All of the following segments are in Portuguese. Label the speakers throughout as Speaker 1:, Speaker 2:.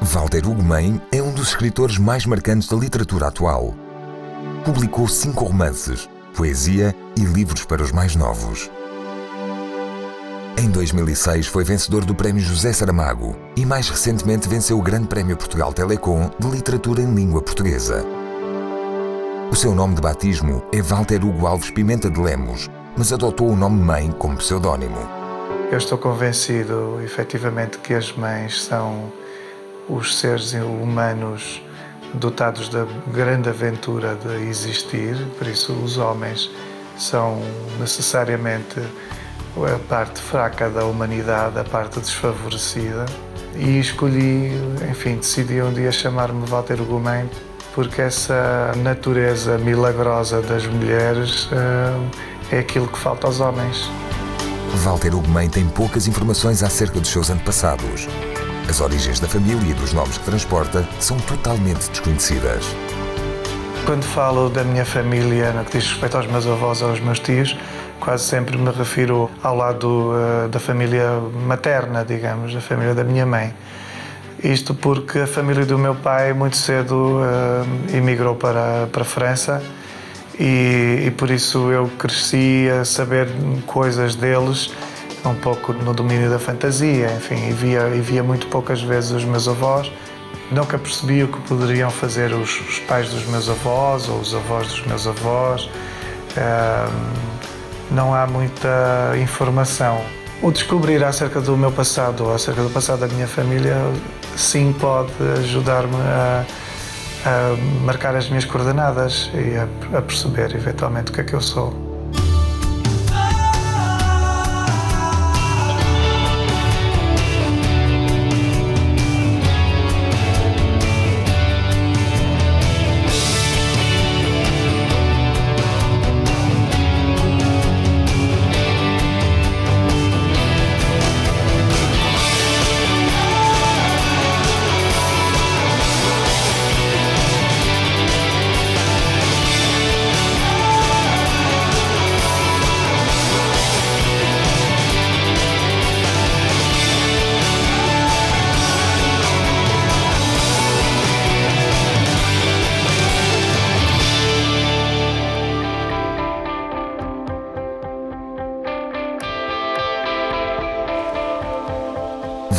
Speaker 1: Walter Ugumem é um dos escritores mais marcantes da literatura atual. Publicou 5 romances, poesia e livros para os mais novos. Em 2006 foi vencedor do Prémio José Saramago e mais recentemente venceu o Grande Prémio Portugal Telecom de Literatura em Língua Portuguesa. O seu nome de batismo é Walter Hugo Alves Pimenta de Lemos, mas adotou o nome mãe como pseudónimo.
Speaker 2: Eu estou convencido, efetivamente, que as mães são os seres humanos dotados da grande aventura de existir, por isso os homens são necessariamente a parte fraca da humanidade, a parte desfavorecida. E escolhi, enfim, decidi um dia chamar-me Walter Ugumem porque essa natureza milagrosa das mulheres é aquilo que falta aos homens.
Speaker 1: Walter Ugumem tem poucas informações acerca dos seus antepassados. As origens da família e dos nomes que transporta são totalmente desconhecidas.
Speaker 2: Quando falo da minha família, no que diz respeito aos meus avós ou aos meus tios, quase sempre me refiro ao lado da família materna, digamos, da família da minha mãe. Isto porque a família do meu pai muito cedo emigrou para a França e por isso eu cresci a saber coisas deles, um pouco no domínio da fantasia, enfim, e via muito poucas vezes os meus avós. Nunca percebi o que poderiam fazer os pais dos meus avós ou os avós dos meus avós. Não há muita informação. O descobrir acerca do meu passado ou acerca do passado da minha família, sim, pode ajudar-me a marcar as minhas coordenadas e a perceber, eventualmente, o que é que eu sou.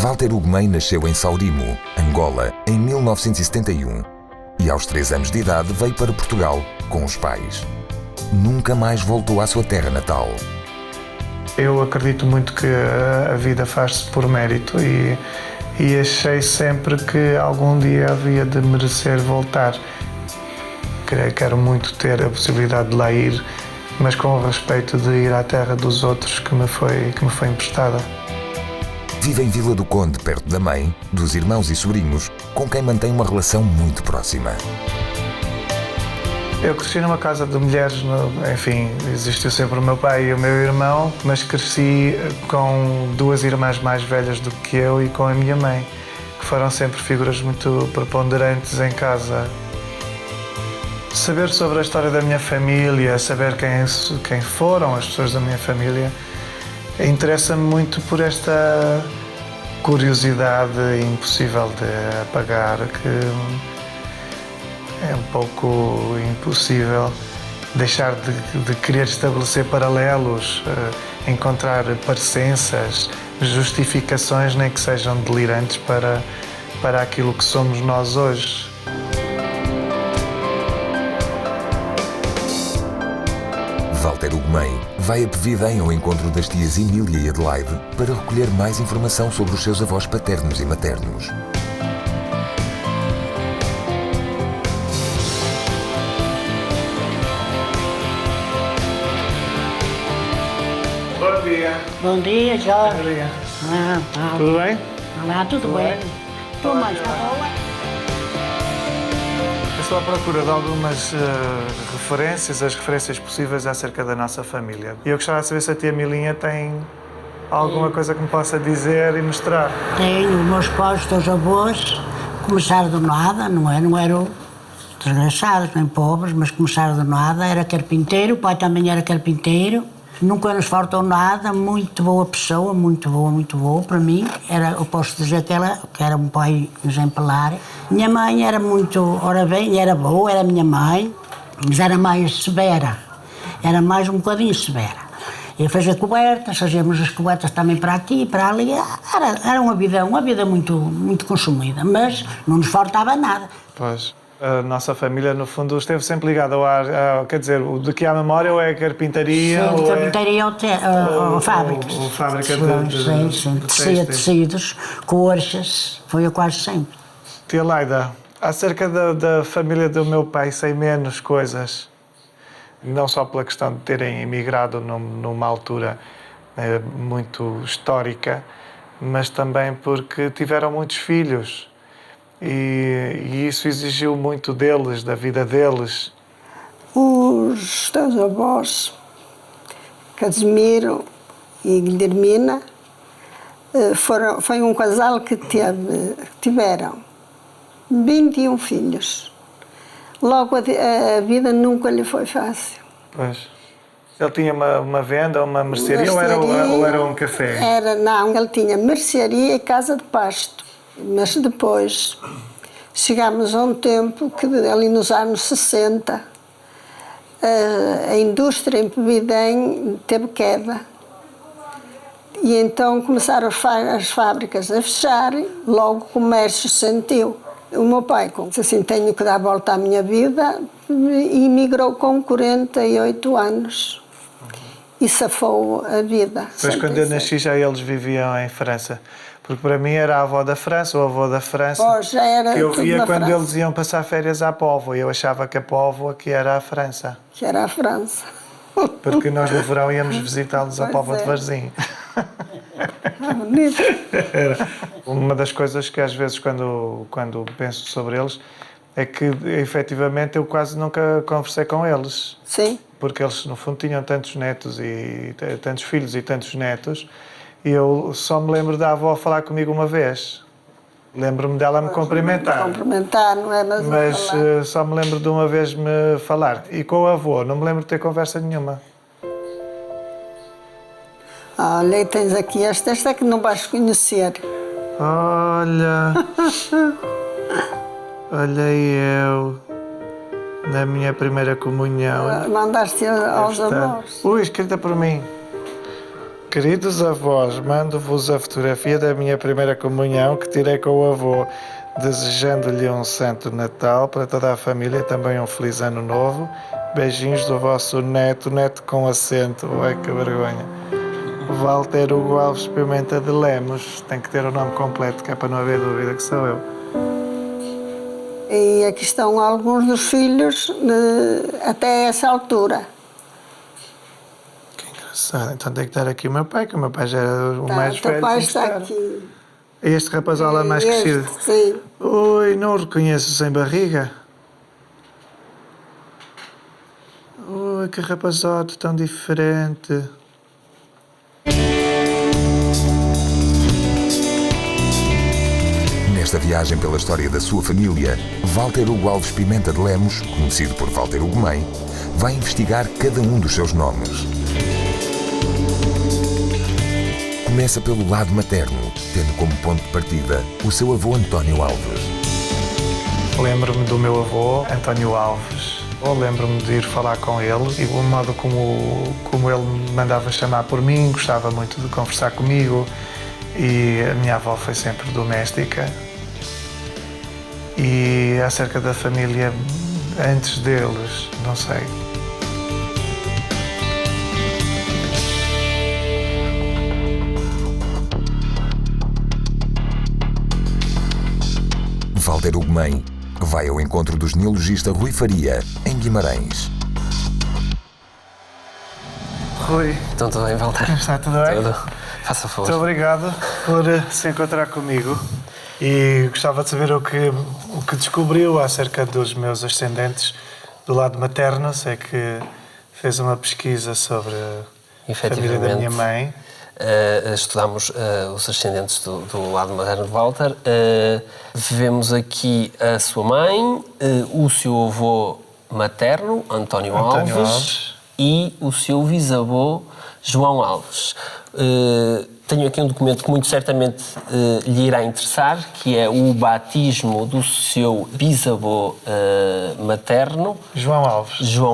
Speaker 1: Walter Ugumem nasceu em Saurimo, Angola, em 1971 e aos 3 anos de idade veio para Portugal com os pais. Nunca mais voltou à sua terra natal.
Speaker 2: Eu acredito muito que a vida faz-se por mérito e achei sempre que algum dia havia de merecer voltar. Quero muito ter a possibilidade de lá ir, mas com o respeito de ir à terra dos outros que me foi emprestada.
Speaker 1: Vive em Vila do Conde, perto da mãe, dos irmãos e sobrinhos, com quem mantém uma relação muito próxima.
Speaker 2: Eu cresci numa casa de mulheres, enfim, existiu sempre o meu pai e o meu irmão, mas cresci com 2 irmãs mais velhas do que eu e com a minha mãe, que foram sempre figuras muito preponderantes em casa. Saber sobre a história da minha família, saber quem foram as pessoas da minha família, interessa-me muito por esta curiosidade impossível de apagar, que é um pouco impossível deixar de querer estabelecer paralelos, encontrar parecenças, justificações, nem que sejam delirantes para aquilo que somos nós hoje.
Speaker 1: Walter Ugumem vai a Pevidém ao encontro das tias Emília e Adelaide para recolher mais informação sobre os seus avós paternos e maternos.
Speaker 2: Bom dia.
Speaker 3: Bom dia, Jorge.
Speaker 2: Bom dia.
Speaker 3: Tá.
Speaker 2: Tudo bem?
Speaker 3: Olá, tudo bem? Tua mãe está boa?
Speaker 2: Estou à procura de algumas referências, as referências possíveis acerca da nossa família. E eu gostava de saber se a tia Milinha tem alguma coisa que me possa dizer e mostrar.
Speaker 3: Tenho, meus pais, os teus avós, começaram do nada, não eram desgraçados, nem pobres, mas começaram do nada. Era carpinteiro, o pai também era carpinteiro. Nunca nos faltou nada, muito boa pessoa, muito boa para mim. Eu posso dizer que era um pai exemplar. Minha mãe era muito, ora bem, era boa, era minha mãe, mas era mais severa, era mais um bocadinho severa. Eu fazia cobertas, fazíamos as cobertas também para aqui e para ali. Era uma vida muito consumida, mas não nos faltava nada.
Speaker 2: Pois. A nossa família, no fundo, esteve sempre ligada ao quer dizer, de que há memória ou é carpintaria?
Speaker 3: Sim, carpintaria ou fábricas.
Speaker 2: Ou fábrica de
Speaker 3: tecidos, cores, foi eu quase sempre.
Speaker 2: Tia Laida, acerca da família do meu pai, sei menos coisas. Não só pela questão de terem emigrado numa altura muito histórica, mas também porque tiveram muitos filhos. E isso exigiu muito deles, da vida deles.
Speaker 4: Os teus avós, Casimiro e Guilhermina, foi um casal que tiveram 21 filhos. Logo, a vida nunca lhe foi fácil.
Speaker 2: Pois. Ele tinha uma venda, uma mercearia ou era um café?
Speaker 4: Não, ele tinha mercearia e casa de pasto. Mas depois chegámos a um tempo que, ali nos anos 60, a indústria em Pevidém teve queda. E então começaram as fábricas a fechar, logo o comércio sentiu. O meu pai disse assim, tenho que dar a volta à minha vida, e emigrou com 48 anos. E safou a vida.
Speaker 2: Pois quando eu nasci já eles viviam em França. Porque para mim era a avó da França, ou avô da França,
Speaker 4: já era
Speaker 2: que eu via quando
Speaker 4: França.
Speaker 2: Eles iam passar férias à Póvoa, e eu achava que a Póvoa aqui era a França.
Speaker 4: Que era a França.
Speaker 2: Porque nós no verão íamos visitá-los à Póvoa de Varzim.
Speaker 4: Bonito.
Speaker 2: Uma das coisas que às vezes quando penso sobre eles é que efetivamente eu quase nunca conversei com eles.
Speaker 4: Sim.
Speaker 2: Porque eles no fundo tinham tantos netos e tantos filhos e tantos netos. E eu só me lembro da avó falar comigo uma vez. Lembro-me dela me cumprimentar.
Speaker 4: Cumprimentar, não é?
Speaker 2: Mas só me lembro de uma vez me falar. E com o avô, não me lembro de ter conversa nenhuma.
Speaker 4: Olha, tens aqui esta é que não vais conhecer.
Speaker 2: Olha. Olha eu. Na minha primeira comunhão.
Speaker 4: Mandaste aos avós.
Speaker 2: Ui, escrita por mim. Queridos avós, mando-vos a fotografia da minha primeira comunhão que tirei com o avô, desejando-lhe um santo Natal para toda a família e também um feliz ano novo. Beijinhos do vosso neto com acento. Ai, que vergonha. Walter Hugo Alves Pimenta de Lemos. Tem que ter o nome completo, que é para não haver dúvida que sou eu.
Speaker 4: E aqui estão alguns dos filhos até essa altura.
Speaker 2: Então tem que estar aqui o meu pai, que o meu pai já era o mais velho.
Speaker 4: O teu pai está aqui.
Speaker 2: Este rapazola mais crescido.
Speaker 4: Sim.
Speaker 2: Ui, não o reconheço sem barriga. Ui, que rapazote tão diferente.
Speaker 1: Nesta viagem pela história da sua família, Walter Hugo Alves Pimenta de Lemos, conhecido por Walter Hugo Mãe, vai investigar cada um dos seus nomes. Começa pelo lado materno, tendo como ponto de partida o seu avô António Alves.
Speaker 2: Lembro-me do meu avô, António Alves. Lembro-me de ir falar com ele e o modo como ele me mandava chamar por mim, gostava muito de conversar comigo. E a minha avó foi sempre doméstica. E acerca da família antes deles, não sei.
Speaker 1: Walter Hugo Mãe vai ao encontro do genealogista Rui Faria, em Guimarães.
Speaker 2: Rui.
Speaker 5: Então tudo bem, Walter?
Speaker 2: Está tudo bem?
Speaker 5: Tudo. Faça favor.
Speaker 2: Muito obrigado por se encontrar comigo. E gostava de saber o que descobriu acerca dos meus ascendentes do lado materno. Sei que fez uma pesquisa sobre a família da minha mãe.
Speaker 5: Estudámos os ascendentes do lado materno de Walter. Vemos aqui a sua mãe, o seu avô materno, António Alves, e o seu bisavô, João Alves, tenho aqui um documento que muito certamente lhe irá interessar, que é o batismo do seu bisavô materno.
Speaker 2: João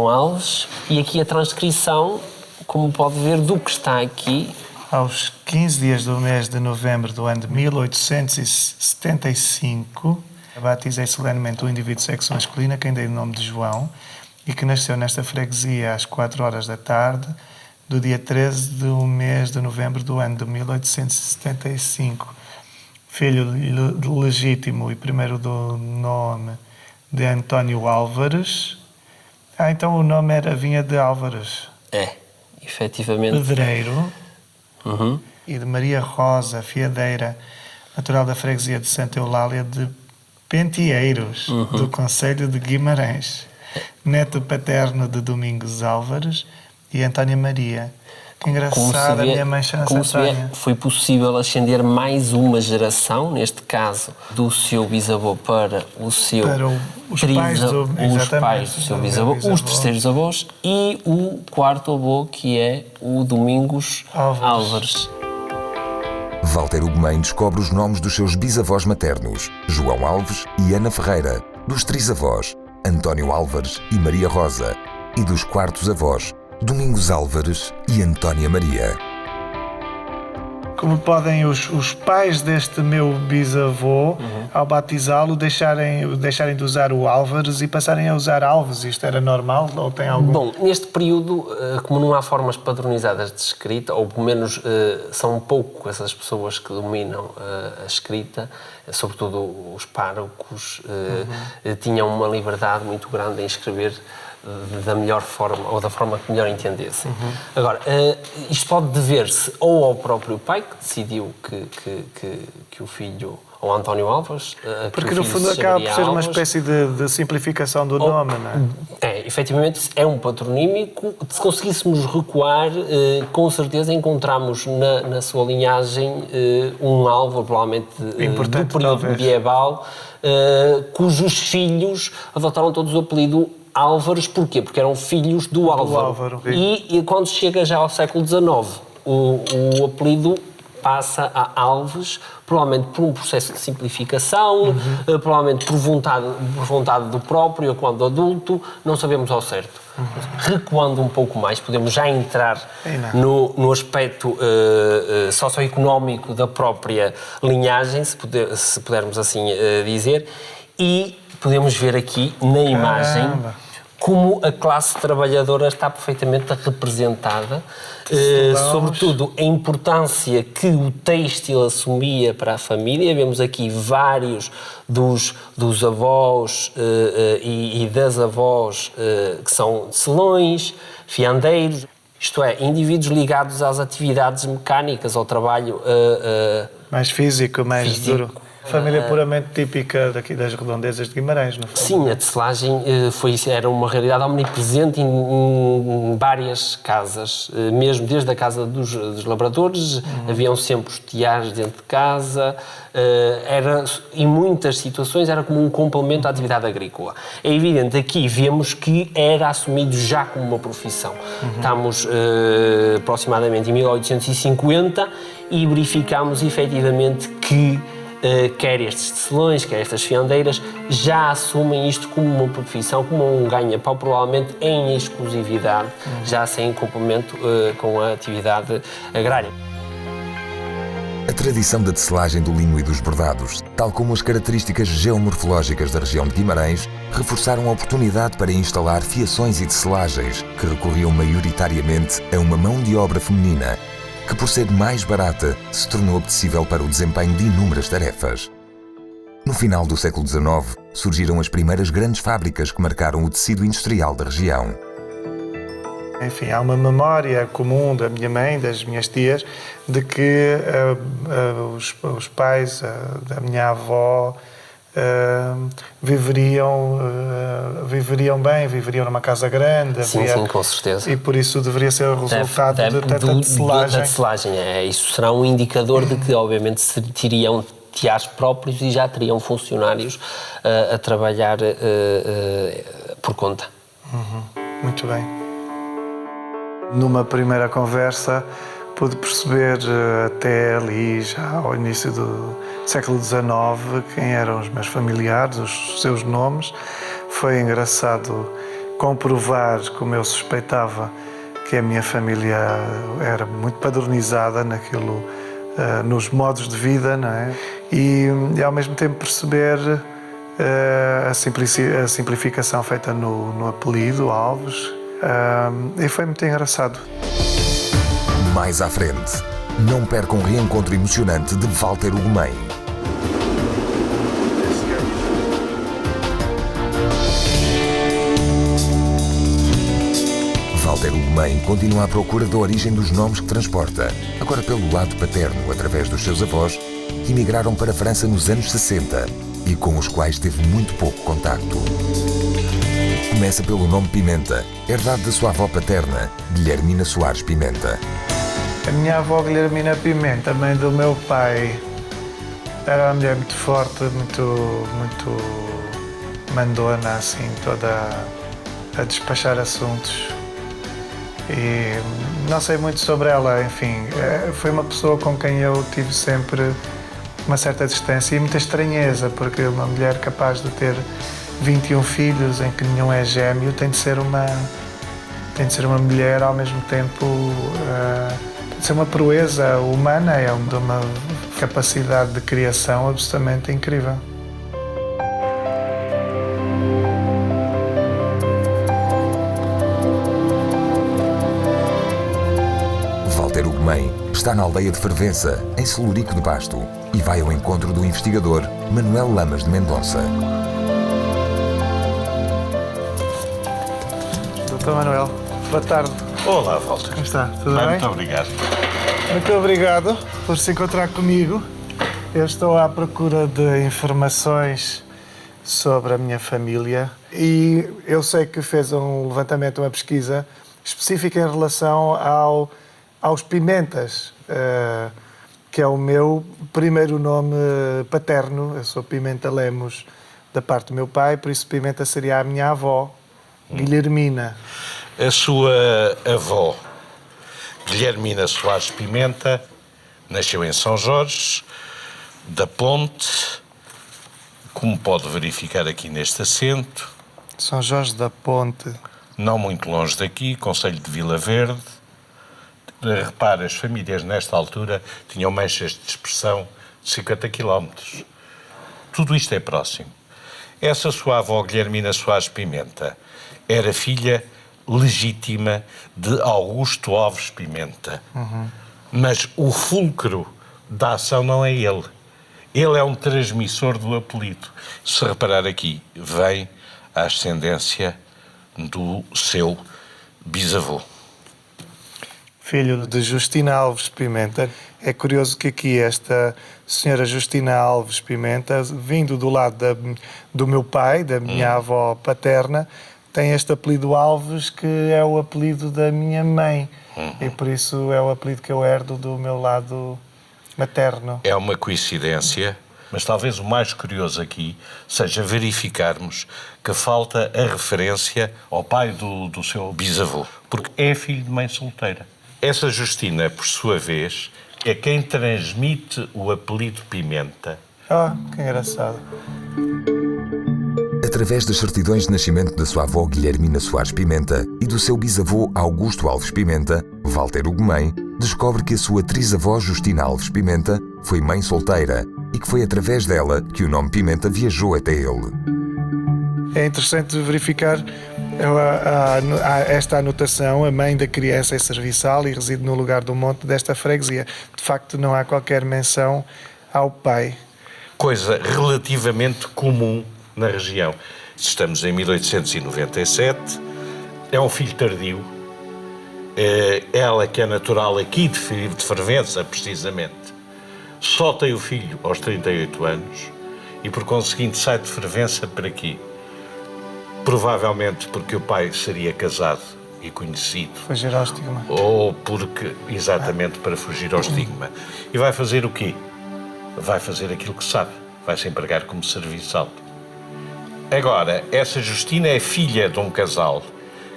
Speaker 2: Alves.
Speaker 5: E aqui a transcrição, como pode ver, do que está aqui.
Speaker 2: Aos 15 dias do mês de novembro do ano de 1875, batizei solenemente um indivíduo de sexo masculino, a quem dei o nome de João, e que nasceu nesta freguesia às 4 horas da tarde, do dia 13 do mês de novembro do ano de 1875. Filho legítimo e primeiro do nome de António Álvares. Então o nome vinha de Álvares.
Speaker 5: Efetivamente.
Speaker 2: Pedreiro. E de Maria Rosa Fiadeira, natural da freguesia de Santa Eulália de Penteeiros, do concelho de Guimarães. Neto paterno de Domingos Álvares e Antónia Maria. Que engraçado, a minha mãe chama-se Antónia.
Speaker 5: Foi possível ascender mais uma geração, neste caso, do seu bisavô para o seu...
Speaker 2: Para os pais do
Speaker 5: seu bisavô, os terceiros avós, e o quarto avô, que é o Domingos Álvares.
Speaker 1: Walter Ugumem descobre os nomes dos seus bisavós maternos, João Alves e Ana Ferreira, dos trisavós, António Álvares e Maria Rosa, e dos quartos avós, Domingos Álvares e Antónia Maria.
Speaker 2: Como podem os pais deste meu bisavô, ao batizá-lo, deixarem de usar o Álvares e passarem a usar Alves? Isto era normal ou tem algum...
Speaker 5: Bom, neste período, como não há formas padronizadas de escrita, ou pelo menos são pouco essas pessoas que dominam a escrita, sobretudo os párocos, tinham uma liberdade muito grande em escrever da melhor forma, ou da forma que melhor entendessem. Agora, isto pode dever-se ou ao próprio pai, que decidiu que o filho, ou António Álvares...
Speaker 2: Porque no fundo acaba por ser uma espécie de simplificação do nome, não é?
Speaker 5: Efetivamente, é um patronímico. Se conseguíssemos recuar, com certeza encontramos na sua linhagem um Álvaro, provavelmente do período medieval, cujos filhos adotaram todos o apelido Álvares. Porquê? Porque eram filhos do Álvaro. E quando chega já ao século XIX, o apelido passa a Alves, provavelmente por um processo de simplificação, provavelmente por vontade do próprio, quando adulto, não sabemos ao certo. Recuando um pouco mais, podemos já entrar no aspecto socioeconómico da própria linhagem, se pudermos assim dizer, e podemos ver aqui na imagem como a classe trabalhadora está perfeitamente representada, sobretudo a importância que o têxtil assumia para a família. Vemos aqui vários dos avós e das avós que são selões, fiandeiros, isto é, indivíduos ligados às atividades mecânicas, ao trabalho
Speaker 2: mais físico, mais duro. Família puramente típica daqui das redondezas de Guimarães, não foi?
Speaker 5: Sim, a tecelagem era uma realidade omnipresente em várias casas, mesmo desde a casa dos lavradores, haviam sempre os tiares dentro de casa, em muitas situações era como um complemento à atividade agrícola. É evidente, aqui vemos que era assumido já como uma profissão. Estamos aproximadamente em 1850 e verificamos efetivamente que quer estes tecelões, quer estas fiandeiras, já assumem isto como uma profissão, como um ganha-pão, provavelmente em exclusividade, já sem complemento com a atividade agrária.
Speaker 1: A tradição da tecelagem do linho e dos bordados, tal como as características geomorfológicas da região de Guimarães, reforçaram a oportunidade para instalar fiações e tecelagens que recorriam maioritariamente a uma mão de obra feminina, que por ser mais barata, se tornou apetecível para o desempenho de inúmeras tarefas. No final do século XIX, surgiram as primeiras grandes fábricas que marcaram o tecido industrial da região.
Speaker 2: Enfim, há uma memória comum da minha mãe, das minhas tias, de que os pais da minha avó viveriam bem, viveriam numa casa grande.
Speaker 5: Sim, com certeza.
Speaker 2: E por isso deveria ser o resultado da tecelagem.
Speaker 5: Isso será um indicador de que, obviamente, se teriam tiares próprios e já teriam funcionários a trabalhar por conta.
Speaker 2: Muito bem. Numa primeira conversa, pude perceber até ali, já ao início do século XIX, quem eram os meus familiares, os seus nomes. Foi engraçado comprovar, como eu suspeitava, que a minha família era muito padronizada naquilo, nos modos de vida, não é? E ao mesmo tempo perceber a simplificação feita no apelido, Alves, e foi muito engraçado.
Speaker 1: Mais à frente, não perca um reencontro emocionante de Walter Ugumem. Walter Ugumem continua à procura da origem dos nomes que transporta, agora pelo lado paterno, através dos seus avós, que emigraram para a França nos anos 60 e com os quais teve muito pouco contacto. Começa pelo nome Pimenta, herdado da sua avó paterna, Guilhermina Soares Pimenta.
Speaker 2: A minha avó Guilhermina Pimenta, mãe do meu pai, era uma mulher muito forte, muito mandona, assim, toda a despachar assuntos. E não sei muito sobre ela, enfim, foi uma pessoa com quem eu tive sempre uma certa distância e muita estranheza, porque uma mulher capaz de ter 21 filhos, em que nenhum é gêmeo, tem de ser uma mulher ao mesmo tempo, tem de ser uma proeza humana, é de uma capacidade de criação absolutamente incrível.
Speaker 1: Walter Ugumem está na aldeia de Fervença, em Celurico de Basto, e vai ao encontro do investigador Manuel Lamas de Mendonça.
Speaker 2: Dr. Manuel, boa tarde.
Speaker 6: Olá, Walter.
Speaker 2: Como está? Tudo bem?
Speaker 6: Muito obrigado.
Speaker 2: Muito obrigado por se encontrar comigo. Eu estou à procura de informações sobre a minha família e eu sei que fez um levantamento, uma pesquisa específica em relação aos Pimentas, que é o meu primeiro nome paterno. Eu sou Pimenta Lemos da parte do meu pai, por isso Pimenta seria a minha avó, Guilhermina.
Speaker 6: A sua avó, Guilhermina Soares Pimenta, nasceu em São Jorge da Ponte, como pode verificar aqui neste assento.
Speaker 2: São Jorge da Ponte.
Speaker 6: Não muito longe daqui, concelho de Vila Verde. Repara, as famílias nesta altura tinham manchas de dispersão de 50 km. Tudo isto é próximo. Essa sua avó, Guilhermina Soares Pimenta, era filha legítima de Augusto Alves Pimenta. Mas o fulcro da ação não é ele. Ele é um transmissor do apelido. Se reparar aqui, vem a ascendência do seu bisavô.
Speaker 2: Filho de Justina Alves Pimenta. É curioso que aqui esta senhora Justina Alves Pimenta, vindo do lado do meu pai, da minha avó paterna, tem este apelido Alves, que é o apelido da minha mãe. E por isso é o apelido que eu herdo do meu lado materno.
Speaker 6: É uma coincidência, mas talvez o mais curioso aqui seja verificarmos que falta a referência ao pai do seu bisavô, porque é filho de mãe solteira. Essa Justina, por sua vez, é quem transmite o apelido Pimenta.
Speaker 2: Que engraçado.
Speaker 1: Através das certidões de nascimento da sua avó Guilhermina Soares Pimenta e do seu bisavô Augusto Alves Pimenta, Walter Ugumem descobre que a sua trisavó Justina Alves Pimenta foi mãe solteira e que foi através dela que o nome Pimenta viajou até ele.
Speaker 2: É interessante verificar esta anotação: a mãe da criança é serviçal e reside no lugar do monte desta freguesia. De facto, não há qualquer menção ao pai.
Speaker 6: Coisa relativamente comum na região. Estamos em 1897, é um filho tardio. Ela, que é natural aqui de Fervença, precisamente, só tem o filho aos 38 anos e, por conseguinte, sai de Fervença para aqui. Provavelmente porque o pai seria casado e conhecido.
Speaker 2: Fugir ao estigma.
Speaker 6: Ou porque, exatamente, para fugir ao estigma. E vai fazer o quê? Vai fazer aquilo que sabe. Vai se empregar como serviçal. Agora, essa Justina é filha de um casal,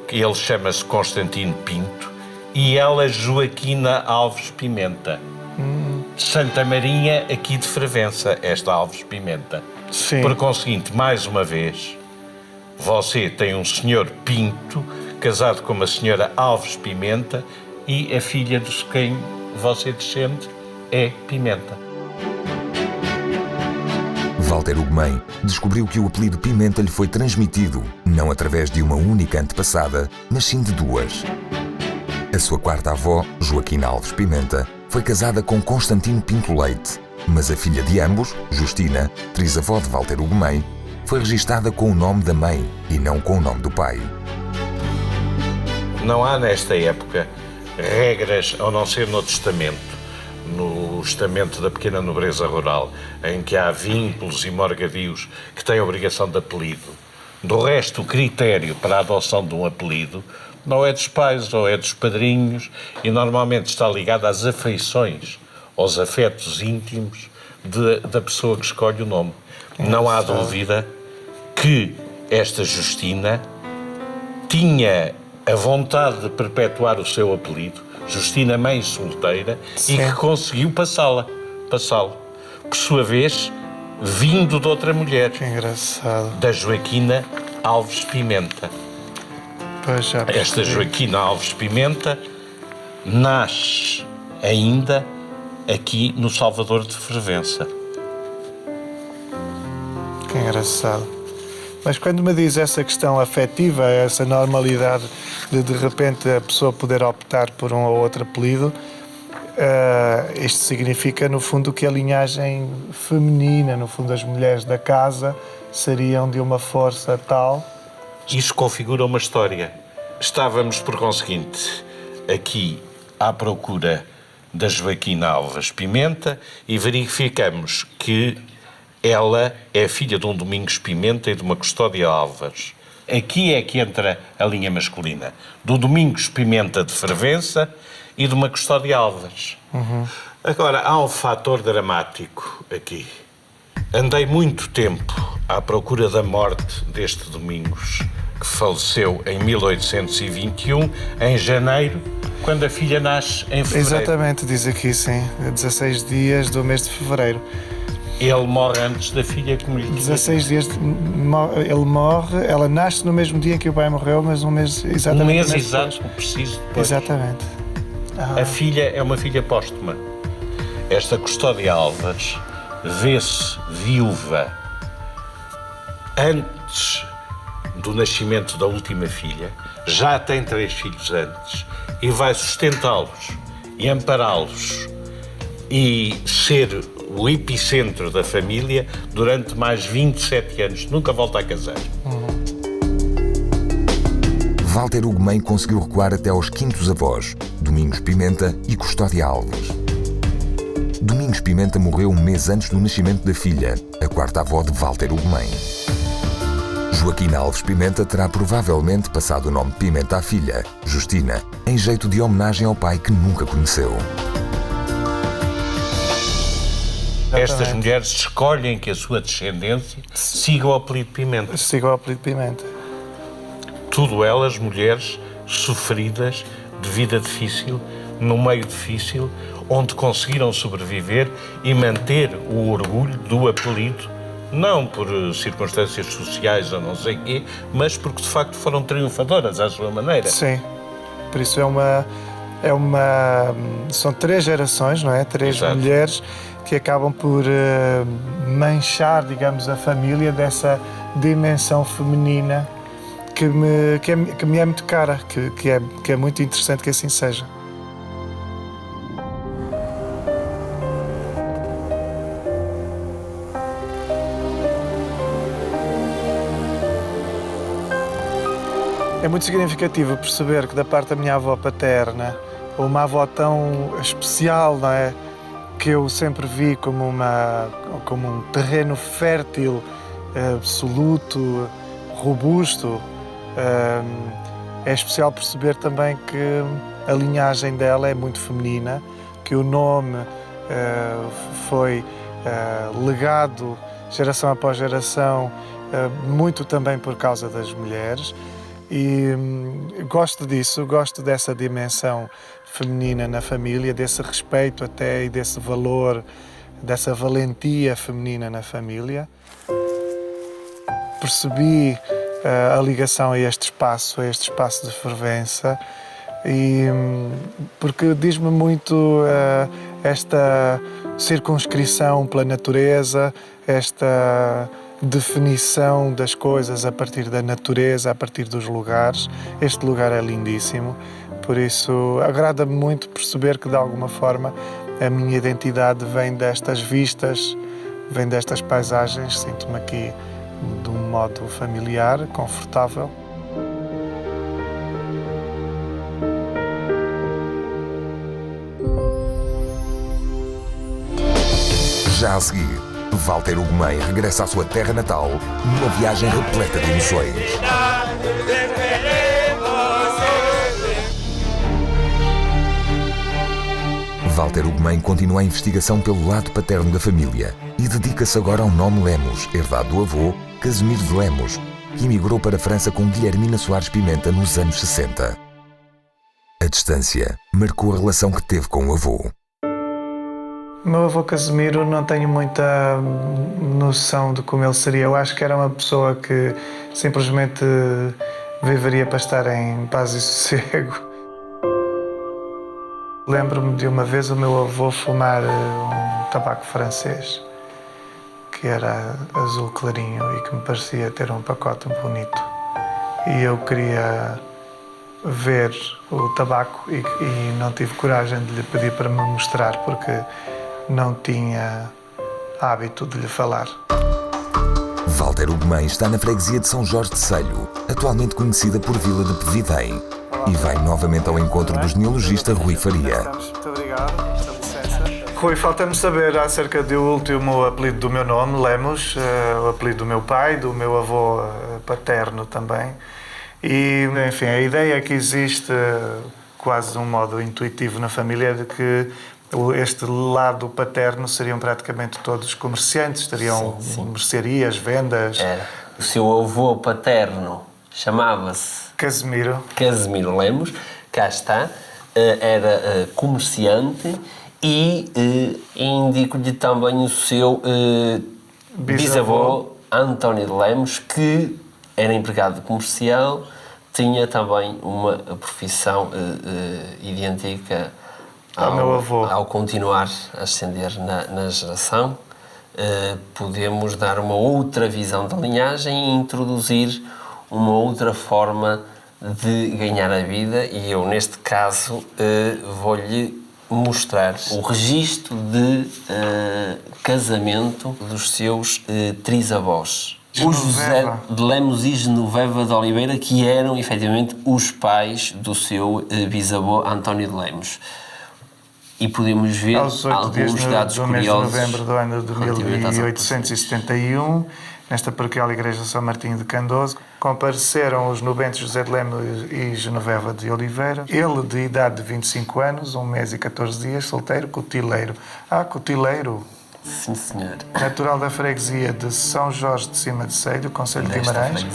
Speaker 6: que ele chama-se Constantino Pinto e ela Joaquina Alves Pimenta. Santa Marinha, aqui de Fervença, esta Alves Pimenta.
Speaker 2: Sim.
Speaker 6: Por conseguinte, mais uma vez, você tem um senhor Pinto, casado com uma senhora Alves Pimenta, e a filha de quem você descende é Pimenta.
Speaker 1: Walter Ugumem descobriu que o apelido Pimenta lhe foi transmitido, não através de uma única antepassada, mas sim de duas. A sua quarta avó, Joaquina Alves Pimenta, foi casada com Constantino Pinto Leite, mas a filha de ambos, Justina, trisavó de Walter Ugumem, foi registada com o nome da mãe e não com o nome do pai.
Speaker 6: Não há nesta época regras, ao não ser no testamento, no estamento da pequena nobreza rural, em que há vínculos e morgadios que têm obrigação de apelido. Do resto, o critério para a adoção de um apelido não é dos pais ou é dos padrinhos e normalmente está ligado às afeições, aos afetos íntimos da pessoa que escolhe o nome. Não há dúvida que esta Justina tinha a vontade de perpetuar o seu apelido, Justina mãe solteira, sim, e que conseguiu passá-lo. Por sua vez, vindo de outra mulher.
Speaker 2: Que engraçado.
Speaker 6: Da Joaquina Alves Pimenta.
Speaker 2: Pois já percebi.
Speaker 6: Esta Joaquina Alves Pimenta nasce ainda aqui no Salvador de Fervença.
Speaker 2: Que engraçado. Mas quando me diz essa questão afetiva, essa normalidade de repente a pessoa poder optar por um ou outro apelido, isto significa no fundo que a linhagem feminina, no fundo as mulheres da casa, seriam de uma força tal.
Speaker 6: Isso configura uma história. Estávamos, por conseguinte, aqui à procura da Joaquina Alves Pimenta e verificamos que ela é filha de um Domingos Pimenta e de uma Custódia Alves. Aqui é que entra a linha masculina. Do Domingos Pimenta de Fervença e de uma Custódia Alves. Agora, há um fator dramático aqui. Andei muito tempo à procura da morte deste Domingos, que faleceu em 1821, em janeiro, quando a filha nasce em fevereiro.
Speaker 2: Exatamente, diz aqui, sim. 16 dias do mês de fevereiro.
Speaker 6: Ele morre antes da filha, como lhe disse.
Speaker 2: 16 dias, ele morre, ela nasce no mesmo dia em que o pai morreu, mas um mês exatamente.
Speaker 6: Um mês exato, preciso depois.
Speaker 2: Exatamente.
Speaker 6: A filha é uma filha póstuma. Esta Custódia Alves vê-se viúva antes do nascimento da última filha, já tem 3 filhos antes e vai sustentá-los e ampará-los e ser o epicentro da família durante mais 27 anos. Nunca volta a casar.
Speaker 1: Walter Ugumem conseguiu recuar até aos quintos avós, Domingos Pimenta e Custódia Alves. Domingos Pimenta morreu um mês antes do nascimento da filha, a quarta avó de Walter Ugumem. Joaquina Alves Pimenta terá provavelmente passado o nome Pimenta à filha, Justina, em jeito de homenagem ao pai que nunca conheceu.
Speaker 6: Estas mulheres escolhem que a sua descendência siga o apelido Pimenta.
Speaker 2: Siga o apelido Pimenta.
Speaker 6: Tudo elas, mulheres sofridas, de vida difícil, num meio difícil, onde conseguiram sobreviver e manter o orgulho do apelido, não por circunstâncias sociais ou não sei quê, mas porque de facto foram triunfadoras à sua maneira.
Speaker 2: Sim, por isso são 3 gerações, não é? 3
Speaker 6: Exato.
Speaker 2: Mulheres que acabam por manchar, digamos, a família dessa dimensão feminina que me é muito cara, que é muito interessante que assim seja. É muito significativo perceber que da parte da minha avó paterna, uma avó tão especial, não é? Que eu sempre vi como um terreno fértil, absoluto, robusto. É especial perceber também que a linhagem dela é muito feminina, que o nome foi legado geração após geração, muito também por causa das mulheres. E gosto disso, gosto dessa dimensão feminina na família, desse respeito até e desse valor, dessa valentia feminina na família. Percebi a ligação a este espaço de fervença, e porque diz-me muito esta circunscrição pela natureza, esta definição das coisas a partir da natureza, a partir dos lugares. Este lugar é lindíssimo, por isso agrada-me muito perceber que de alguma forma a minha identidade vem destas vistas, vem destas paisagens. Sinto-me aqui de um modo familiar, confortável.
Speaker 1: Já a seguir, Walter Ugumem regressa à sua terra natal numa viagem repleta de emoções. Walter Ugumem continua a investigação pelo lado paterno da família e dedica-se agora ao nome Lemos, herdado do avô, Casimiro de Lemos, que emigrou para a França com Guilhermina Soares Pimenta nos anos 60. A distância marcou a relação que teve com o avô.
Speaker 2: O meu avô Casimiro, não tenho muita noção de como ele seria. Eu acho que era uma pessoa que simplesmente viveria para estar em paz e sossego. Lembro-me de uma vez o meu avô fumar um tabaco francês, que era azul clarinho e que me parecia ter um pacote bonito. E eu queria ver o tabaco e não tive coragem de lhe pedir para me mostrar, porque não tinha hábito de lhe falar.
Speaker 1: Walter Ugumem está na freguesia de São Jorge de Selho, atualmente conhecida por Vila de Pevidém, e vai novamente ao encontro do genealogista Rui Faria.
Speaker 2: Muito obrigado, com licença. Rui, falta-me saber acerca do último apelido do meu nome, Lemos, o apelido do meu pai, do meu avô paterno também. E, enfim, a ideia que existe, quase de um modo intuitivo na família, é de que este lado paterno seriam praticamente todos comerciantes, teriam mercearias, vendas.
Speaker 5: Era. O seu avô paterno chamava-se
Speaker 2: Casimiro
Speaker 5: Lemos, cá está, era comerciante e indico-lhe também o seu bisavô António de Lemos, que era empregado comercial, tinha também uma profissão idêntica
Speaker 2: ao meu avô.
Speaker 5: Ao continuar a ascender na geração, podemos dar uma outra visão da linhagem e introduzir uma outra forma de ganhar a vida, e eu, neste caso, vou-lhe mostrar o registro de casamento dos seus trisavós. O José de Lemos e Genoveva de Oliveira, que eram, efetivamente, os pais do seu bisavô António de Lemos. E podemos ver alguns dados curiosos.
Speaker 2: Do mês de novembro do ano de 1871, nesta paroquial Igreja São Martinho de Candoso, compareceram os nobentes José de Lemos e Genoveva de Oliveira. Ele, de idade de 25 anos, 1 mês e 14 dias, solteiro, cotileiro. Cotileiro!
Speaker 5: Sim, senhor.
Speaker 2: Natural da freguesia de São Jorge de Cima de Selho, Concelho de Guimarães.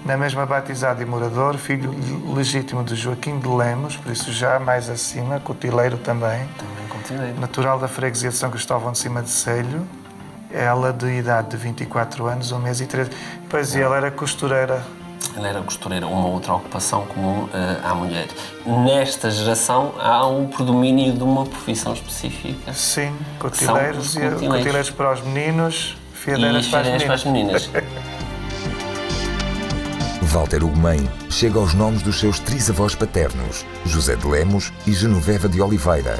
Speaker 2: Na mesma batizado e morador, filho legítimo de Joaquim de Lemos, por isso já mais acima, cotileiro também.
Speaker 5: Também cotileiro.
Speaker 2: Natural da freguesia de São Cristóvão de Cima de Selho. Ela, de idade de 24 anos, 1 mês e 13. Pois, e ela era costureira.
Speaker 5: Ela era costureira, uma outra ocupação comum à mulher. Nesta geração há um predomínio de uma profissão específica.
Speaker 2: Sim, cotileiros, cotileiros para os meninos, fiadeiras para as meninas.
Speaker 1: Walter Ugumem chega aos nomes dos seus trisavós paternos, José de Lemos e Genoveva de Oliveira,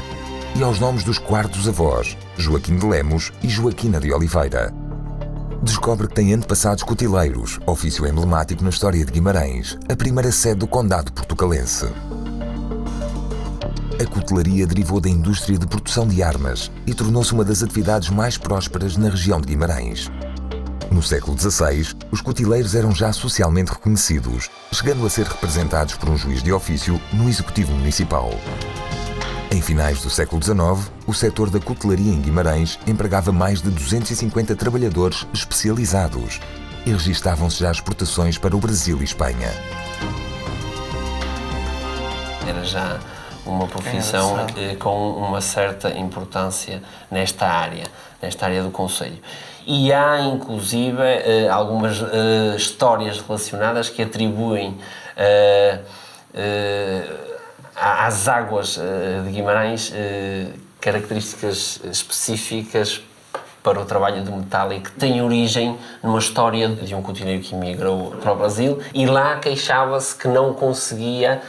Speaker 1: e aos nomes dos quartos avós, Joaquim de Lemos e Joaquina de Oliveira. Descobre que tem antepassados cotileiros, ofício emblemático na história de Guimarães, a primeira sede do Condado portucalense. A cutelaria derivou da indústria de produção de armas e tornou-se uma das atividades mais prósperas na região de Guimarães. No século XVI, os cutileiros eram já socialmente reconhecidos, chegando a ser representados por um juiz de ofício no Executivo Municipal. Em finais do século XIX, o setor da cutelaria em Guimarães empregava mais de 250 trabalhadores especializados e registavam-se já exportações para o Brasil e Espanha.
Speaker 5: Era já uma profissão com uma certa importância nesta área do concelho. E há, inclusive, algumas histórias relacionadas que atribuem às águas de Guimarães características específicas para o trabalho do metal e que tem origem numa história de um cozinheiro que emigrou para o Brasil e lá queixava-se que não conseguia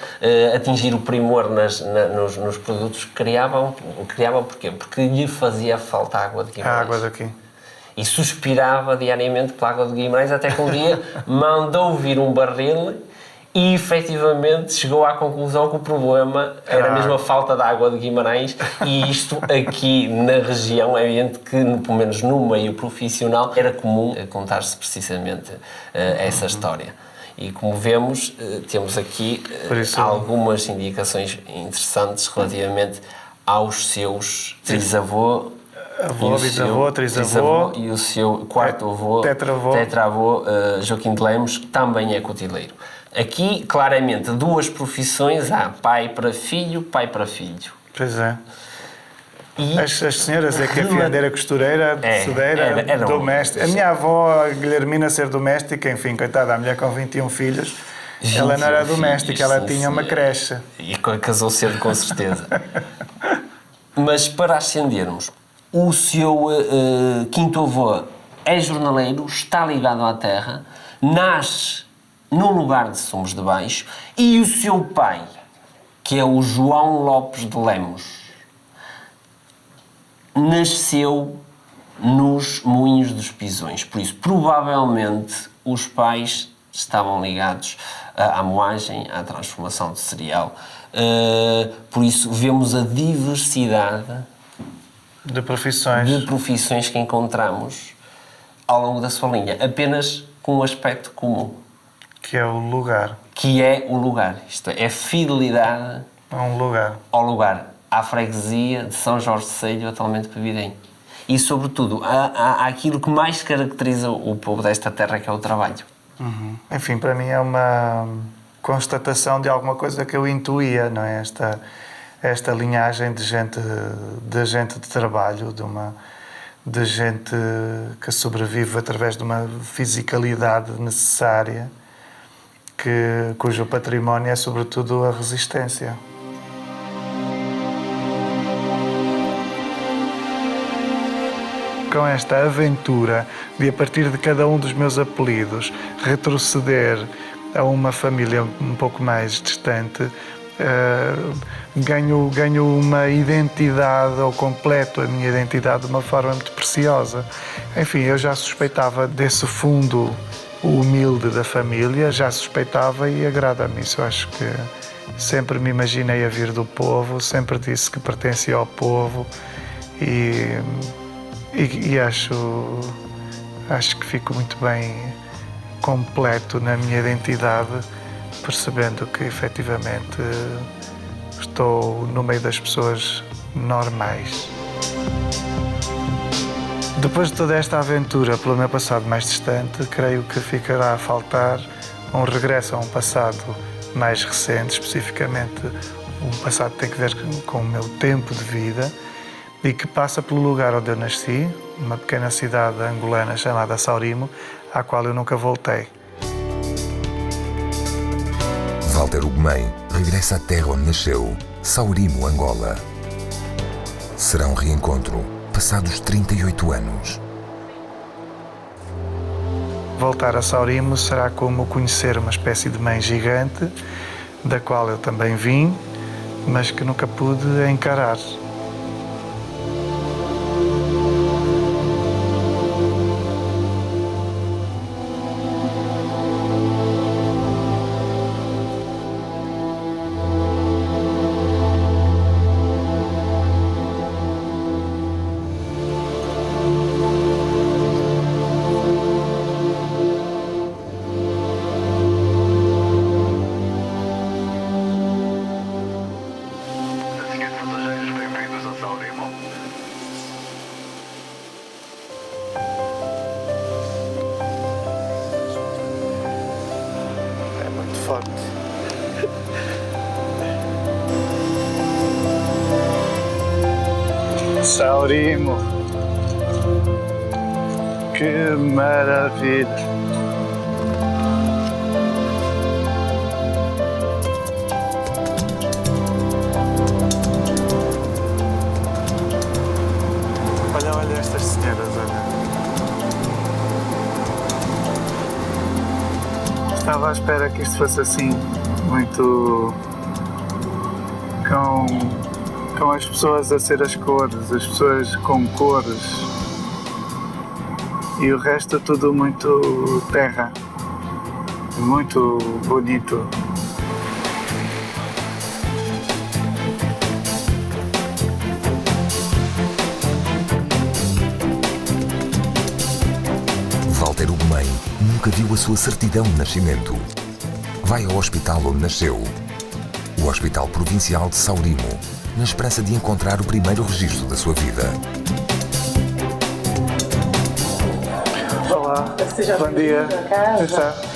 Speaker 5: atingir o primor nos produtos que criava porquê? Porque lhe fazia falta água de Guimarães.
Speaker 2: A água daqui.
Speaker 5: E suspirava diariamente pela água de Guimarães até que um dia mandou vir um barril e, efetivamente, chegou à conclusão que o problema era mesmo a falta de água de Guimarães e isto aqui na região, é evidente que, pelo menos no meio profissional, era comum contar-se precisamente essa história. E, como vemos, temos aqui algumas indicações interessantes relativamente aos seus trisavô,
Speaker 2: avô, bisavô, trisavô
Speaker 5: e o seu quarto avô, tetravô, Joaquim de Lemos, que também é cotileiro. Aqui, claramente, duas profissões há, pai para filho, pai para filho.
Speaker 2: Pois é. E as senhoras é que a filha era costureira, sedeira, doméstica. A minha avó, a Guilhermina, ser doméstica, enfim, coitada, a mulher com 21 filhos, ela não era doméstica, ela tinha uma creche.
Speaker 5: E casou cedo, com certeza. Mas, para ascendermos, o seu quinto avô é jornaleiro, está ligado à terra, nasce no lugar de Somos de Baixo, e o seu pai, que é o João Lopes de Lemos, nasceu nos Moinhos dos Pisões. Por isso, provavelmente, os pais estavam ligados à moagem, à transformação de cereal. Por isso, vemos a diversidade
Speaker 2: de profissões
Speaker 5: que encontramos ao longo da sua linha, apenas com um aspecto comum.
Speaker 2: Que é o lugar.
Speaker 5: Isto é fidelidade ao lugar, à freguesia de São Jorge de Selho, atualmente Pevidém. E, sobretudo, aquilo que mais caracteriza o povo desta terra, que é o trabalho.
Speaker 2: Uhum. Enfim, para mim é uma constatação de alguma coisa que eu intuía, não é? Esta linhagem de gente de trabalho, de gente que sobrevive através de uma fisicalidade necessária, cujo património é sobretudo a resistência. Com esta aventura de, a partir de cada um dos meus apelidos, retroceder a uma família um pouco mais distante, ganho uma identidade, ou completo a minha identidade de uma forma muito preciosa. Enfim, eu já suspeitava desse fundo humilde da família, já suspeitava, e agrada-me isso. Eu acho que sempre me imaginei a vir do povo, sempre disse que pertencia ao povo e acho que fico muito bem completo na minha identidade, percebendo que efetivamente estou no meio das pessoas normais. Depois de toda esta aventura pelo meu passado mais distante, creio que ficará a faltar um regresso a um passado mais recente, especificamente um passado que tem a ver com o meu tempo de vida e que passa pelo lugar onde eu nasci, uma pequena cidade angolana chamada Saurimo, à qual eu nunca voltei.
Speaker 1: Walter Ugumem regressa à terra onde nasceu, Saurimo, Angola. Será um reencontro, passados 38 anos.
Speaker 2: Voltar a Saurimo será como conhecer uma espécie de mãe gigante, da qual eu também vim, mas que nunca pude encarar. Saurimo. Que maravilha. Olha estas senhoras, olha. Estava à espera que isto fosse assim, muito com as pessoas a ser as cores, as pessoas com cores e o resto tudo muito terra, muito bonito.
Speaker 1: Walter Ugumem nunca viu a sua certidão de nascimento. Vai ao hospital onde nasceu, o Hospital Provincial de Saurimo, na esperança de encontrar o primeiro registro da sua vida.
Speaker 2: Olá, bom dia.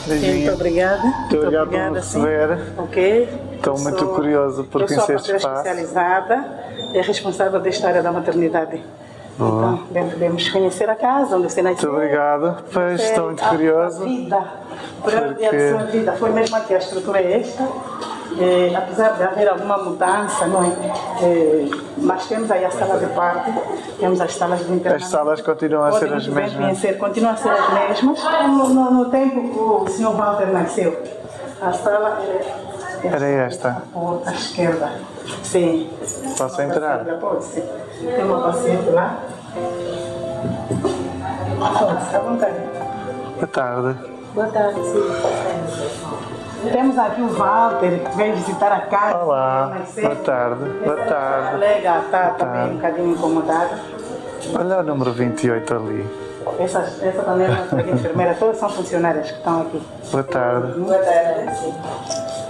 Speaker 7: Muito obrigada.
Speaker 2: Muito obrigado por me receber.
Speaker 7: Ok.
Speaker 2: Estou muito curioso por conhecer este espaço.
Speaker 7: Eu sou a especializada e responsável desta área da maternidade. Então, devemos conhecer a casa onde você nasceu.
Speaker 2: Muito obrigado. Pois, estou muito curioso.
Speaker 7: A vida. A sua vida foi mesmo aqui, a estrutura é esta. Apesar de haver alguma mudança, não é? Mas temos aí a sala de parto, temos as salas de internamento.
Speaker 2: As salas continuam a ser as mesmas?
Speaker 7: Continuam a ser as mesmas. No tempo que o Sr. Walter nasceu, a sala
Speaker 2: era esta?
Speaker 7: À esquerda. Sim.
Speaker 2: Posso entrar?
Speaker 7: Pode, sim. Tem uma paciente lá. Pode, está à vontade.
Speaker 2: Boa tarde.
Speaker 7: Boa tarde, sim. Temos aqui o Walter, que veio visitar a casa.
Speaker 2: Olá, boa tarde. Boa tarde.
Speaker 7: A colega está também um bocadinho incomodada.
Speaker 2: Olha o número 28 ali.
Speaker 7: Essa também é uma colega enfermeira, todas são funcionárias que estão aqui.
Speaker 2: Boa tarde.
Speaker 7: Boa tarde, sim.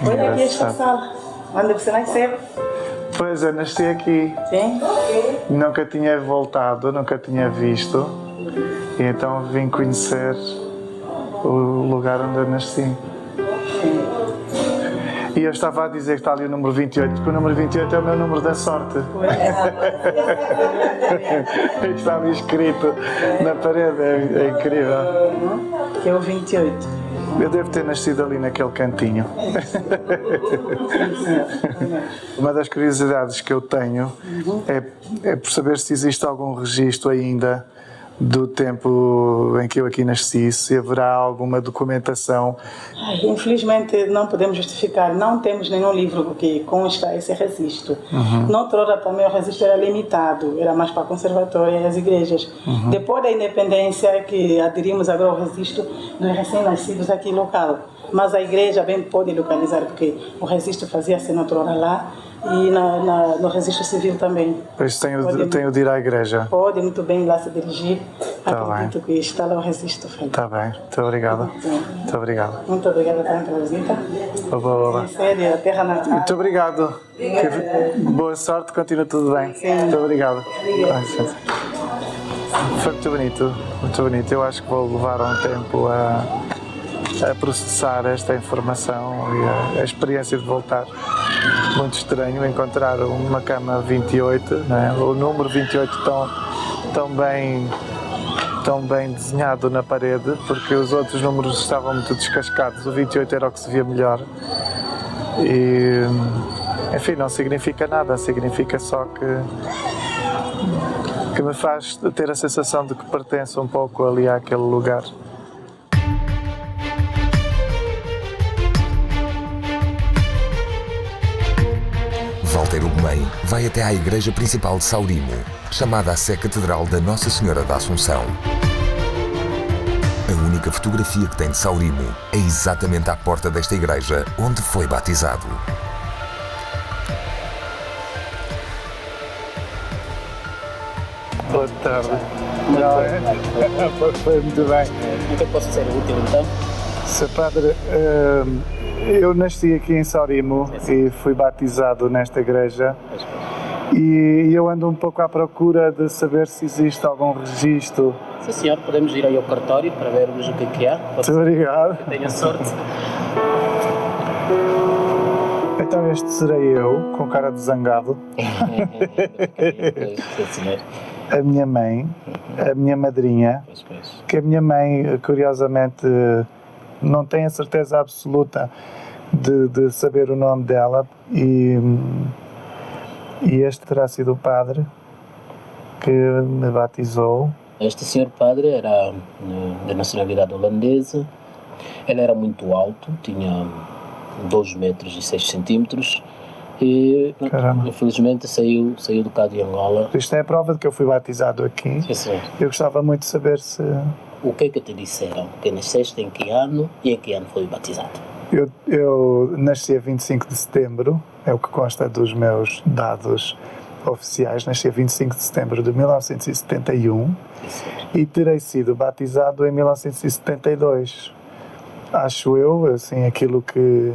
Speaker 7: Olha aqui esta sala, onde você nasceu.
Speaker 2: Pois, eu nasci aqui.
Speaker 7: Sim?
Speaker 2: Nunca tinha voltado, nunca tinha visto. E então vim conhecer o lugar onde eu nasci. E eu estava a dizer que está ali o número 28, porque o número 28 é o meu número da sorte. Estava escrito na parede, é incrível.
Speaker 7: Que é o 28.
Speaker 2: Eu devo ter nascido ali naquele cantinho. Uma das curiosidades que eu tenho é por saber se existe algum registro ainda do tempo em que eu aqui nasci, se haverá alguma documentação.
Speaker 7: Infelizmente não podemos justificar, não temos nenhum livro que consta esse registro. Noutrora também o registro era limitado, era mais para conservatório e as igrejas. Depois da independência que aderimos agora ao registro dos recém-nascidos aqui local. Mas a igreja bem pode localizar, porque o registro fazia-se noutrora lá e no registro civil também.
Speaker 2: Pois tenho de ir à igreja.
Speaker 7: Pode muito bem lá se dirigir.
Speaker 2: Tá
Speaker 7: Acredito que está lá o registro feito.
Speaker 2: Está bem, muito obrigado. Muito obrigado.
Speaker 7: Muito obrigada também pela visita.
Speaker 2: Oba.
Speaker 7: Sério, a terra natal.
Speaker 2: Muito obrigado. Boa sorte, continua tudo bem.
Speaker 7: Sim.
Speaker 2: Muito obrigado. Foi muito bonito, muito bonito. Eu acho que vou levar um tempo a processar esta informação e a experiência de voltar. Muito estranho encontrar uma cama 28, né? O número 28 tão bem desenhado na parede, porque os outros números estavam muito descascados. O 28 era o que se via melhor. E, enfim, não significa nada, significa só que me faz ter a sensação de que pertenço um pouco ali àquele lugar.
Speaker 1: Walter Ugumem vai até à igreja principal de Saurimo, chamada a Sé Catedral da Nossa Senhora da Assunção. A única fotografia que tem de Saurimo é exatamente à porta desta igreja, onde foi batizado.
Speaker 2: Boa tarde. Foi muito bem.
Speaker 5: O que posso ser útil então?
Speaker 2: Sr. Padre, eu nasci aqui em Saurimo e fui batizado nesta igreja. E eu ando um pouco à procura de saber se existe algum registro.
Speaker 5: Sim, senhor, podemos ir aí ao cartório para vermos o que há.
Speaker 2: Muito obrigado.
Speaker 5: Tenha sorte.
Speaker 2: Então este serei eu, com cara de zangado. A minha mãe, a minha madrinha, que a minha mãe, curiosamente, não tem a certeza absoluta de saber o nome dela, e este terá sido o padre que me batizou.
Speaker 8: Este senhor padre era de nacionalidade holandesa. Ele era muito alto, tinha 2 metros e 6 centímetros e infelizmente saiu do cá de Angola.
Speaker 2: Isto é a prova de que eu fui batizado aqui.
Speaker 8: Sim.
Speaker 2: Eu gostava muito de saber se...
Speaker 8: O que é que te disseram? Que nasceste em que ano e em que ano foi batizado?
Speaker 2: Eu nasci a 25 de setembro, é o que consta dos meus dados oficiais. Nasci a 25 de setembro de 1971 e terei sido batizado em 1972. Acho eu, assim, aquilo que...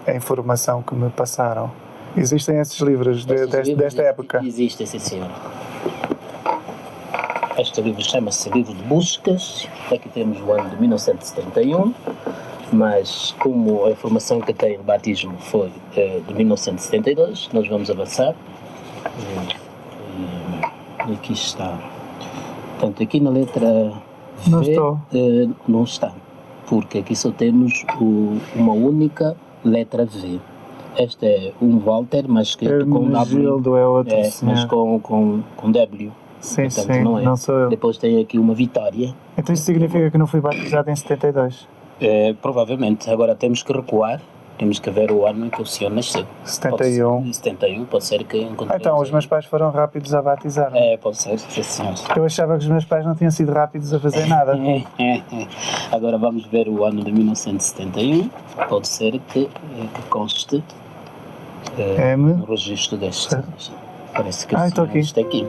Speaker 2: a informação que me passaram. Existem esses livros desta época?
Speaker 8: Existem, sim, senhor. Este livro chama-se Livro de Buscas. Aqui temos o ano de 1971, mas como a informação que tem de batismo foi de 1972, nós vamos avançar. E aqui está. Portanto, aqui na letra V não está, porque aqui só temos uma única letra V. Este é um Walter, mas escrito com W.
Speaker 2: Gildo é outro,
Speaker 8: mas com W.
Speaker 2: Sim,
Speaker 8: portanto,
Speaker 2: sim, não sou eu.
Speaker 8: Depois tem aqui uma Vitória.
Speaker 2: Então isso significa que não fui batizado em 72?
Speaker 8: Provavelmente. Agora temos que recuar. Temos que ver o ano em que o senhor nasceu.
Speaker 2: 71.
Speaker 8: 71, pode ser que encontremos.
Speaker 2: Então, os meus pais foram rápidos a batizar.
Speaker 8: Pode ser, sim, senhor.
Speaker 2: Eu achava que os meus pais não tinham sido rápidos a fazer nada.
Speaker 8: Agora vamos ver o ano de 1971. Pode ser que conste no registro deste. Parece que
Speaker 2: estou aqui.
Speaker 8: Está aqui.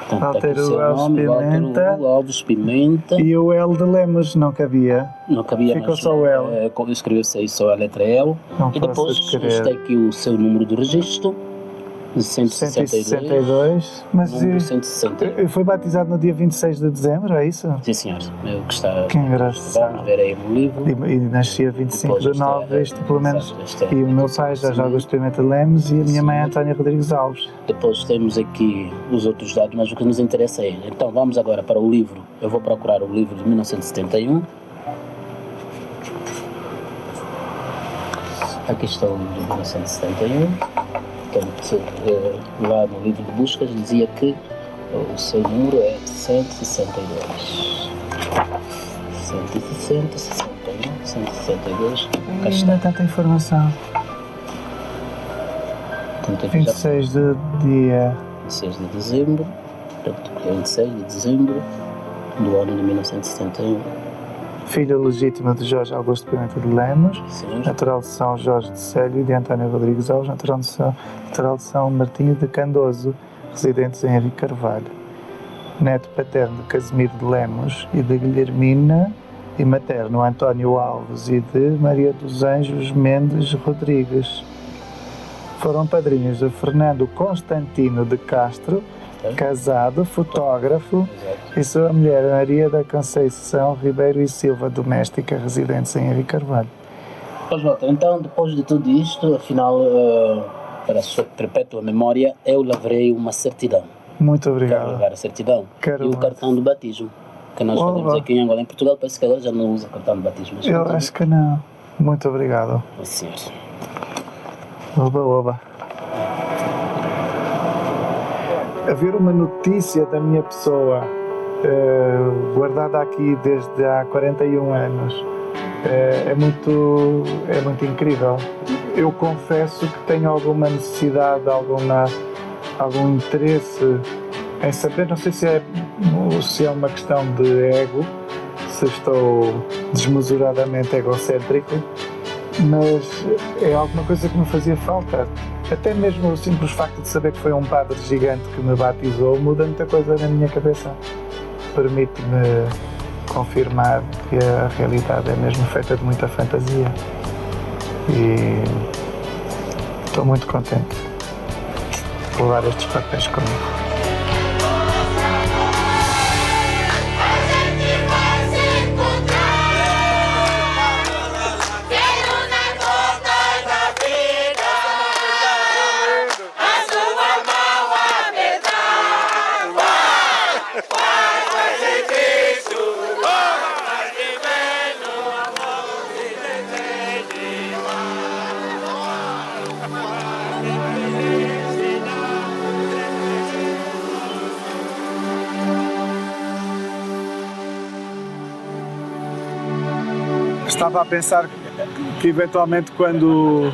Speaker 8: Portanto,
Speaker 2: Walter
Speaker 8: Alves Pimenta.
Speaker 2: E o L de Lemos não cabia.
Speaker 8: Não cabia.
Speaker 2: Ficou só o L.
Speaker 8: Escreveu-se aí só a letra L.
Speaker 2: Não
Speaker 8: e depois está aqui o seu número de registro.
Speaker 2: 162. Mas
Speaker 8: 161.
Speaker 2: Foi batizado no dia 26 de dezembro, é isso?
Speaker 8: Sim, senhor. Que está.
Speaker 2: Que engraçado.
Speaker 8: Vamos ver aí no livro.
Speaker 2: E nasci a 25 de 9, isto pelo menos. E o meu pai, Jorge Augusto Pimenta Lemos, e a minha mãe, Antónia Rodrigues Alves.
Speaker 8: Depois temos aqui os outros dados, mas o que nos interessa é. Então vamos agora para o livro. Eu vou procurar o livro de 1971. Aqui está o livro de 1971. Portanto, lá no livro de buscas dizia que o seu número é 162. 160, 61, 162. Cá está.
Speaker 2: Tanta informação.
Speaker 8: Portanto,
Speaker 2: 26 de dia.
Speaker 8: 26 de dezembro. Portanto, é 26 de dezembro do ano de 1971.
Speaker 2: Filho legítimo de Jorge Augusto Pimenta de Lemos,
Speaker 8: Sim.
Speaker 2: natural de São Jorge de Célio e de António Rodrigues Alves, natural de São Martinho de Candoso, residentes em Henrique Carvalho. Neto paterno de Casimiro de Lemos e de Guilhermina, e materno António Alves e de Maria dos Anjos Mendes Rodrigues. Foram padrinhos de Fernando Constantino de Castro, casado, fotógrafo, e sua mulher Maria da Conceição Ribeiro e Silva, doméstica, residentes em Henrique Carvalho.
Speaker 8: Pois, Walter, então, depois de tudo isto, afinal, para a sua perpétua memória, eu lavrei uma certidão.
Speaker 2: Muito
Speaker 8: Quero
Speaker 2: obrigado.
Speaker 8: levar a certidão e o cartão de batismo, que nós fazemos aqui em Angola. Em Portugal, parece que agora já não usa cartão de batismo.
Speaker 2: Eu acho que não. Muito obrigado.
Speaker 8: Sim, senhor.
Speaker 2: Oba, oba. Haver uma notícia da minha pessoa guardada aqui desde há 41 anos é muito incrível. Eu confesso que tenho alguma necessidade, algum interesse em saber, não sei se é uma questão de ego, se estou desmesuradamente egocêntrico, mas é alguma coisa que me fazia falta. Até mesmo o simples facto de saber que foi um padre gigante que me batizou muda muita coisa na minha cabeça. Permite-me confirmar que a realidade é mesmo feita de muita fantasia. E estou muito contente de levar estes papéis comigo.
Speaker 9: estava a pensar que eventualmente quando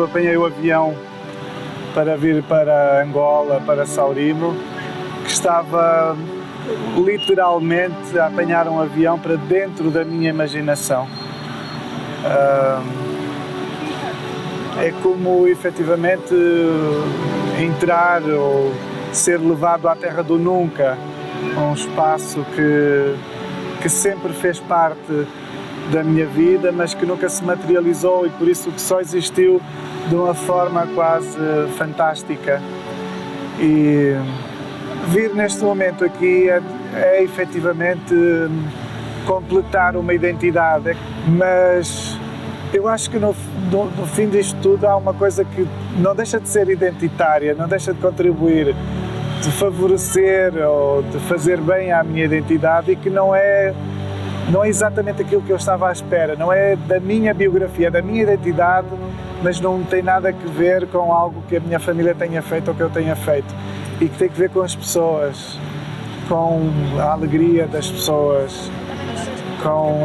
Speaker 9: apanhei o avião para vir para Angola, para Saurimo, que estava literalmente a apanhar um avião para dentro da minha imaginação. É como efetivamente entrar ou ser levado à terra do nunca, um espaço que sempre fez parte da minha vida, mas que nunca se materializou e por isso que só existiu de uma forma quase fantástica. E vir neste momento aqui é efetivamente completar uma identidade, mas eu acho que no fim disto tudo há uma coisa que não deixa de ser identitária, não deixa de contribuir, de favorecer ou de fazer bem à minha identidade e que não é exatamente aquilo que eu estava à espera, não é da minha biografia, é da minha identidade, mas não tem nada a ver com algo que a minha família tenha feito ou que eu tenha feito. E que tem que ver com as pessoas, com a alegria das pessoas, com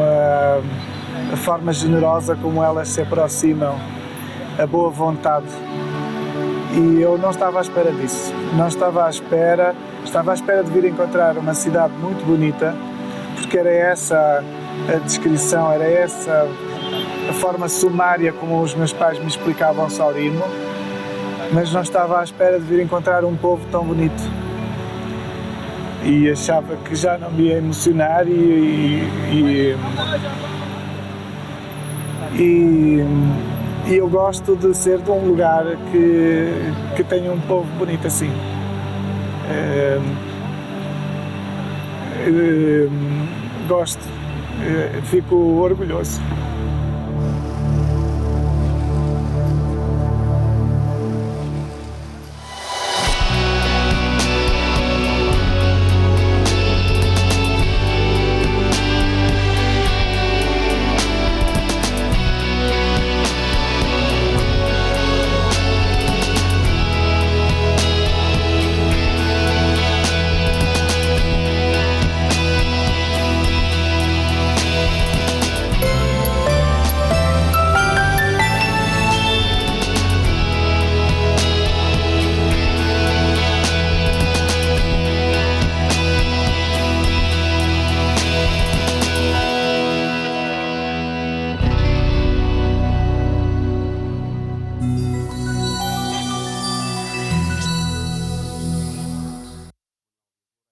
Speaker 9: a forma generosa como elas se aproximam, a boa vontade. E eu não estava à espera disso, estava à espera de vir encontrar uma cidade muito bonita, porque era essa a descrição, era essa a forma sumária como os meus pais me explicavam Saurimo, mas não estava à espera de vir encontrar um povo tão bonito. E achava que já não me ia emocionar e eu gosto de ser de um lugar que tem um povo bonito assim. Gosto, fico orgulhoso.